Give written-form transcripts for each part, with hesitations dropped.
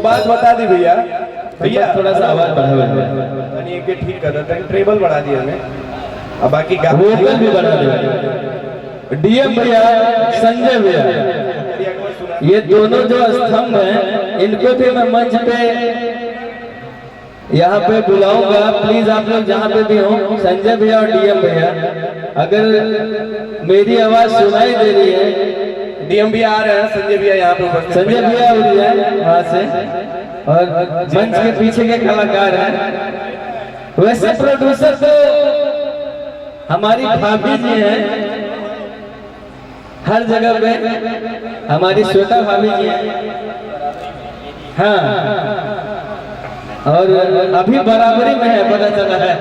बात बता दी भैया। भैया थोड़ा सा आवाज बढ़ा हुआ है, यानी ये ठीक कर देते हैं, ट्रेबल बढ़ा दिया हमने, अब बाकी वोकल भी बढ़ा दिया। डीएम भैया, संजय भैया, ये दोनों जो स्तंभ हैं इनको भी मैं मंच पे यहाँ पे बुलाऊंगा। प्लीज आप लोग जहाँ पे भी हो, संजय भैया और डीएम भैया, अगर मेरी आवाज सुनाई दे रही है, डीएम भैया आ रहे हैं, संजय भैया यहाँ पे उपस्थित, संजय भैया उड़ जाए वहाँ से, और मंच के पीछे के कलाकार हैं। वैसे प्रोड्यूसर तो हमारी भाभी जी हैं, हर जगह पे हमारी श्वेता भाभी जी हैं, हाँ, और अभी बराबरी में है, पता चला है।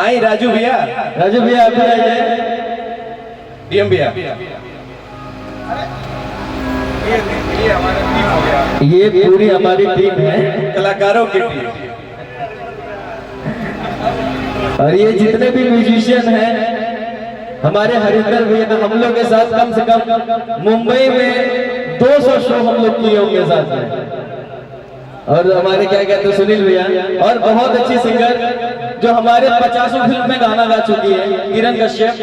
आई राजू भैया, राजू भैया अभी आइए। डीएम भैया, ये पूरी हमारी टीम है, कलाकारों की टीम, और ये जितने भी म्यूजिशियन हैं हमारे हरिंदर भैया, हम लोग के साथ कम से कम मुंबई में 200 शो हम लोग किए उनके साथ में। और हमारे क्या कहते हैं सुनील भैया, और बहुत अच्छी सिंगर जो हमारे 50 फिल्म में गाना गा चुकी है, किरण कश्यप,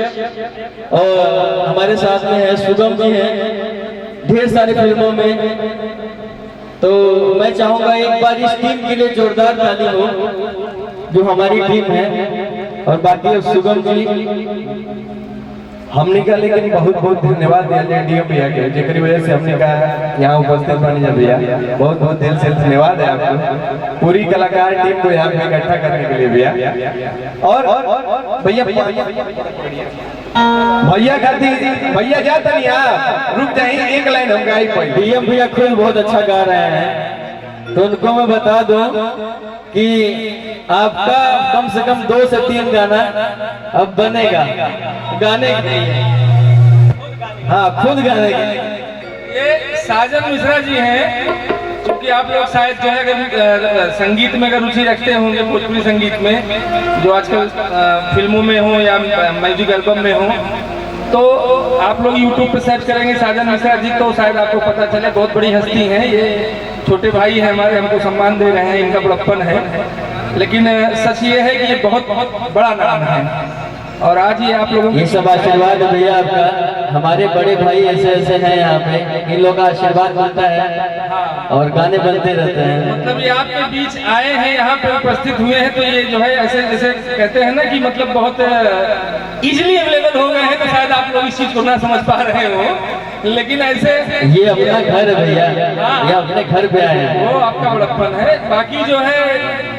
और हमारे साथ में है सुगम जी हैं ढेर सारी फिल्मों में। तो मैं चाहूंगा एक बार इस टीम के लिए जोरदार ताली हो, जो हमारी टीम है। और बाकी अब सुगम जी हमने का लेकिन बहुत बहुत धन्यवाद दिया जाए डीएम भैया के, जेकरी वजह से हमने का यहाँ उपस्थित बने जा भैया, बहुत बहुत दिल से धन्यवाद है आपको, पूरी कलाकार टीम को यहाँ पे इकट्ठा करने के लिए भैया। और भैया भैया खाती भैया जाता नहीं, आप रुक जाइए, एक लाइन हम गाई पाई। डीएम भैया खुद बहुत अच्छा गा रहे हैं, तो उनको मैं बता दूं कि आपका कम से कम 2 से 3 गाना अब बनेगा, गाने की नहीं है, हाँ खुद गाने की। ये साजन मिश्रा जी हैं, क्योंकि आप लोग शायद जो है संगीत में अगर रुचि रखते होंगे, भोजपुरी संगीत में जो आजकल फिल्मों में हो या म्यूजिक एल्बम में हो, तो आप लोग YouTube पे सर्च करेंगे साजन मिश्रा जी, तो शायद आपको पता चले। बहुत बड़ी हस्ती हैं ये, छोटे भाई हैं हमारे, हमको सम्मान दे रहे हैं, इनका बड़प्पन है, लेकिन सच ये है कि ये बहुत बहुत बड़ा नाम है। और आज ये आप लोगों ये सब आशीर्वाद है भैया आपका, हमारे बड़े भाई ऐसे ऐसे हैं यहाँ पे, इन लोगों का आशीर्वाद मिलता है और गाने बनते रहते हैं। मतलब ये आपके बीच आए हैं, यहाँ पे उपस्थित हुए हैं, तो ये जो है ऐसे जैसे कहते हैं ना कि मतलब बहुत इजीली अवेलेबल हो गए हैं, तो शायद आप लोग इस चीज को ना समझ पा रहे हो, लेकिन ऐसे ये अपना घर है भैया, ये अपने घर पे आए हैं, वो आपका बड़प्पन है। बाकी जो है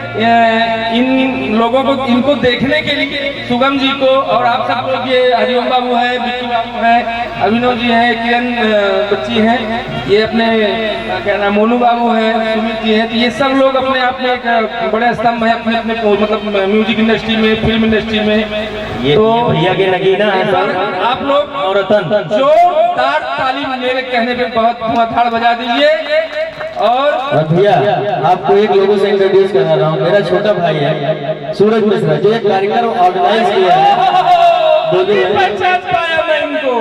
इन लोगों को, इनको देखने के लिए सुगम जी को और आप सब लोग, ये हरिओम बाबू है, बिट्टू बाबू है, अभिनव जी हैं, किरण बच्ची हैं, ये अपने क्या नाम मोनू बाबू हैं, सुमित जी हैं, तो ये सब लोग अपने आप में एक बड़े स्तंभ है अपने अपने मतलब म्यूजिक इंडस्ट्री में, फिल्म इंडस्ट्री में। ये तो भैया के नगीना है आप लोग और रतन, जोरदार ताली मेरे कहने पे बहुत धुआंधार बजा दीजिए। और भैया आपको एक लोगों से इंट्रोड्यूस करा रहा हूँ, मेरा छोटा भाई है सूरज मिश्रा, जो एक कार्यक्रम ऑर्गेनाइज किया है। पहचान पाया मैं इनको,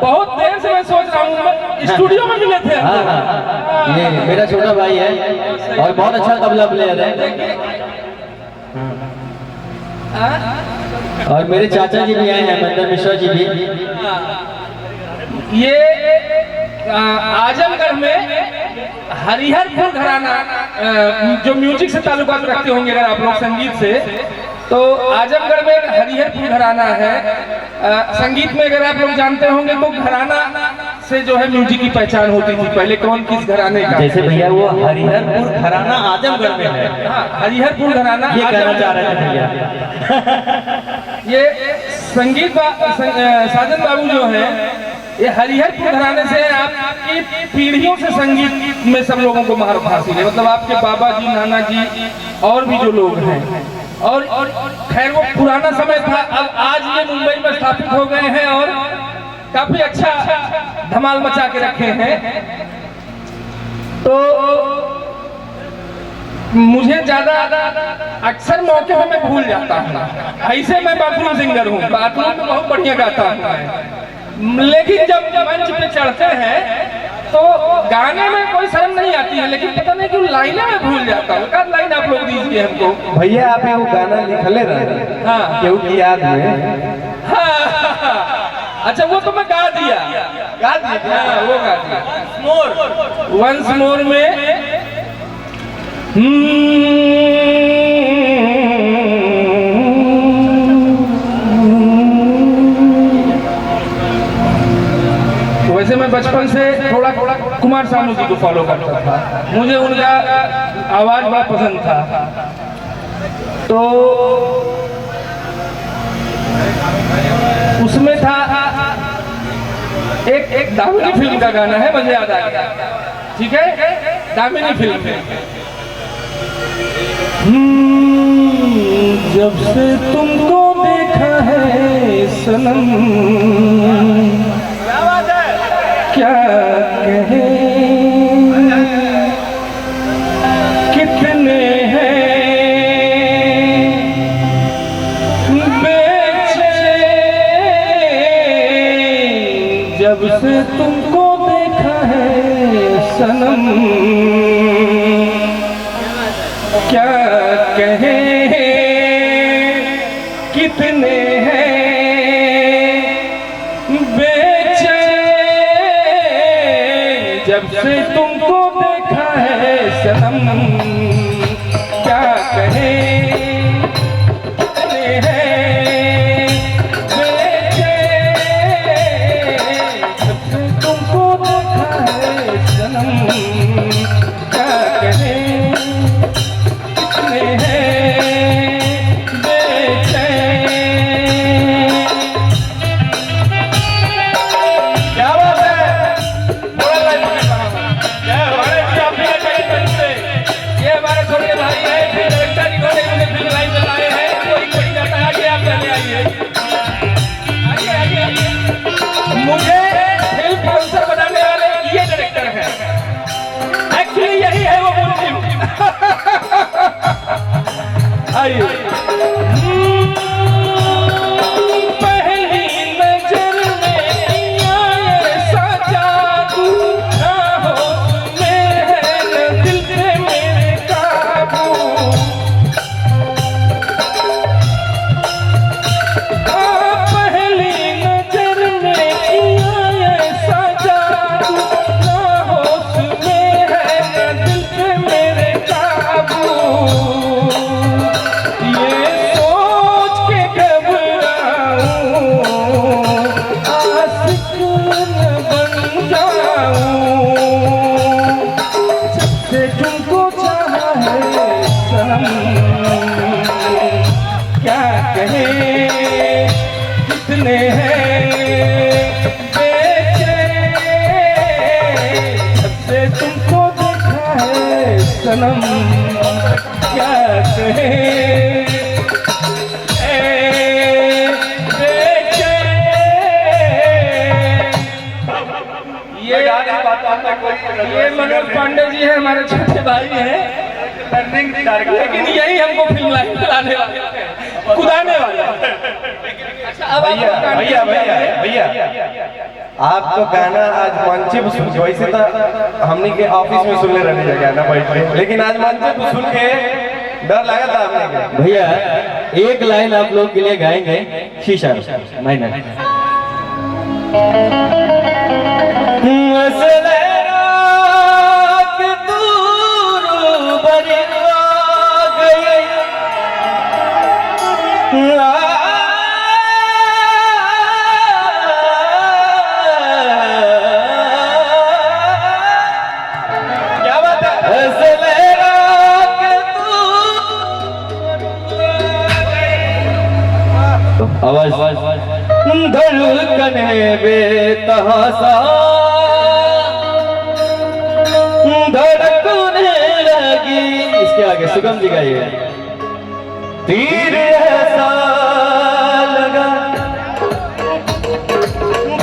बहुत देर से मैं सोच रहा हूँ, स्टूडियो में मिले थे। ये मेरा छोटा भाई है और बहुत अच्छा तबला प्लेयर है, और मेरे चाचा जी भी आए हैं, मंदर मिश्रा जी भी। ये आजमगढ़ में हरिहरपुर घराना जो म्यूजिक से ताल्लुकात रखते होंगे अगर आप लोग संगीत से, तो आजमगढ़ में एक हरिहरपुर घराना है। संगीत में अगर आप लोग जानते होंगे तो घराना से जो है म्यूजिक की पहचान होती थी पहले, कौन किस घराने का। जैसे भैया वो हरिहरपुर घराना आजमगढ़ में है, हाँ हरिहरपुर घराना ये कहना चाह रहे थे भैया। ये संगीत साजन बाबू जो है, ये हरिहरपुर घराने से आपकी पीढ़ियों से संगीत में सब लोगों को महारत हासिल है, मतलब आपके बाबा जी, नाना जी और भी जो लोग हैं। और खैर वो पुराना समय था, अब आज ये मुंबई में स्थापित हो गए हैं और काफी अच्छा धमाल मचा के रखे हैं। तो मुझे ज्यादा अक्सर मौके पर मैं भूल जाता हूँ, ऐसे मैं बाथरूम सिंगर हूँ, बाथरूम में बहुत बढ़िया गाता हूँ, लेकिन जब मंच पे चढ़ते हैं तो गाने में कोई शर्म नहीं आती है, लेकिन पता नहीं क्यों लाइनें में भूल जाता हूँ। एक लाइन आप लोग दीजिए हमको। भैया आप वो गाना लिखले रहे हाँ केहू की याद में? हाँ, अच्छा वो तो मैं गा दिया। हाँ, वो गा दिया। वंस मोर में वैसे मैं बचपन से थोड़ा कुमार सानू जी को फॉलो करता था, मुझे उनका आवाज बड़ा पसंद था। तो उसमें था एक दामिनी फिल्म का गाना है, मुझे याद आ गया। ठीक है, दामिनी फिल्म में जब से तुमको देखा है सनम, क्या कहे कितने हैं बेचैन, जब से तुमको देखा है सनम, क्या कहे कितने हैं बेचैन, जब से तुमको देखा है सनम, क्या कहे कितने हैं बेचैन, जब से तुमको देखा है सनम, क्या कहे कितने हैं बेचैन। क्या बात है, बड़ा लाइन में कहा। क्या हमारे भी अपने कहीं से ये हमारे छोटे भाई हैं, फिर डायरेक्टर इन्होंने मुझे फिल्म लाइन में लाए हैं, कोई कोई जाता है कि आप चले आइए आइए आइए आइए। मुझे फिल्म स्पॉन्सर बनाने वाले ये डायरेक्टर हैं, एक्चुअली यही है वो मुल्जिम। आइए। पहली नजर में ऐसा जादू, ना होश में है न दिल पे मेरे काबू। पहली नजर में ऐसा जादू, ना होश में है न दिल पे मेरे काबू। ये सोच के घबराऊं आशिक न बन जाऊं, जब से तुमको चाहा है सनम, क्या कहे कितने हैं बेचैन, जब से तुमको देखा है सनम, क्या कहे ये मनोज पांडे जी हैं, हमारे छोटे भाई हैं, लेकिन यही हमको फिल्म लाइन लाने वाले हैं, कुदाने वाले हैं। अच्छा, अब भैया आप तो गाना आज मंचे पे सुन के, वैसे तो हमने के ऑफिस में सुनने रहने गाना बैठ के, लेकिन आज मंचे पे सुन के डर लगा था आपने। भैया एक लाइन आप लोग के लिए गाएंगे, शीशा माइनर। क्या बात है? आवाज धड़कन है बेतहासा, धड़कने लगी। इसके आगे सुगम जी गाइए। तीर ऐसा लगा,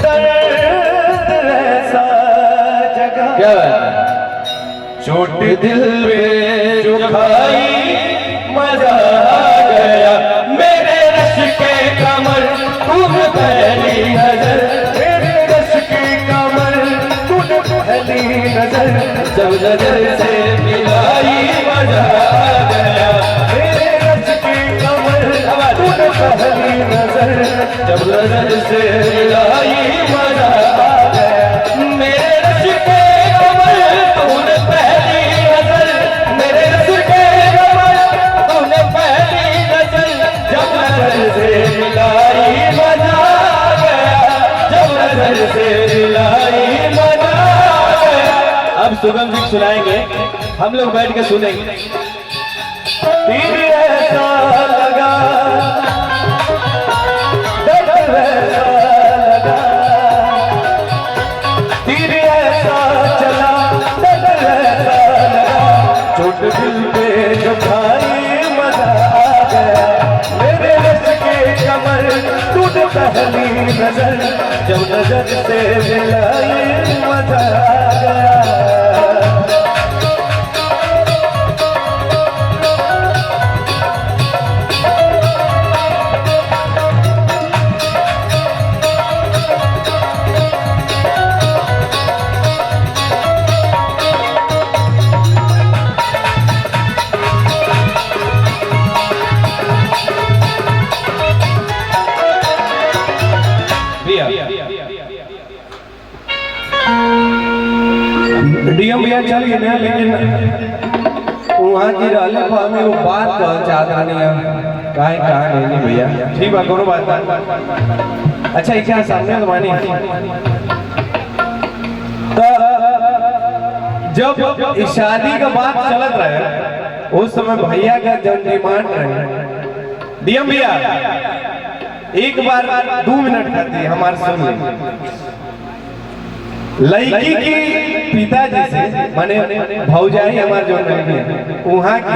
दर्द ऐसा जगा, क्या बात है? चोट दिल पे जो खाई मजा आ गया, मेरे रश के कमर तूने पहली नजर, मेरे रश के कमर तूने पहली जब नजर से मिलाई मजा आ गया मेरे रस की कमर तूने पहली नजर जब नजर से मिलाई मजा आ गया मेरे रस के कमर तूने पहली नजर मेरे रस के कमर तूने पहली नजर जब नजर से मिलाई मजा आ गया जब नजर से मिलाई मजा आ गया। अब सुगम जी सुनाएंगे, हम लोग बैठ के सुनेंगे। दिल ऐसा लगा दिल ऐसा लगा दिल ऐसा चला दिल ऐसा लगा चोट दिल पे जो खाई मजा आ गया मेरे रस के कमर तूने पहली नजर जब नजर से मिलाई मजा आ गया। डीएम भैया चल गए ना, लेकिन वहाँ की रहले पर हमें वो बात कहल चाहत नहीं कहाँ नहीं भैया। ठीक बा, कोनो बात नहीं। अच्छा क्या सामने तो मानी तो जब इस शादी का बात चलत रहे उस समय भैया का जब डिमांड रहे डीएम भैया एक बार 2 मिनट खाती हमारे सुन ले लड़की की पिताजी से माने भौजाई हमारे जो वहाँ की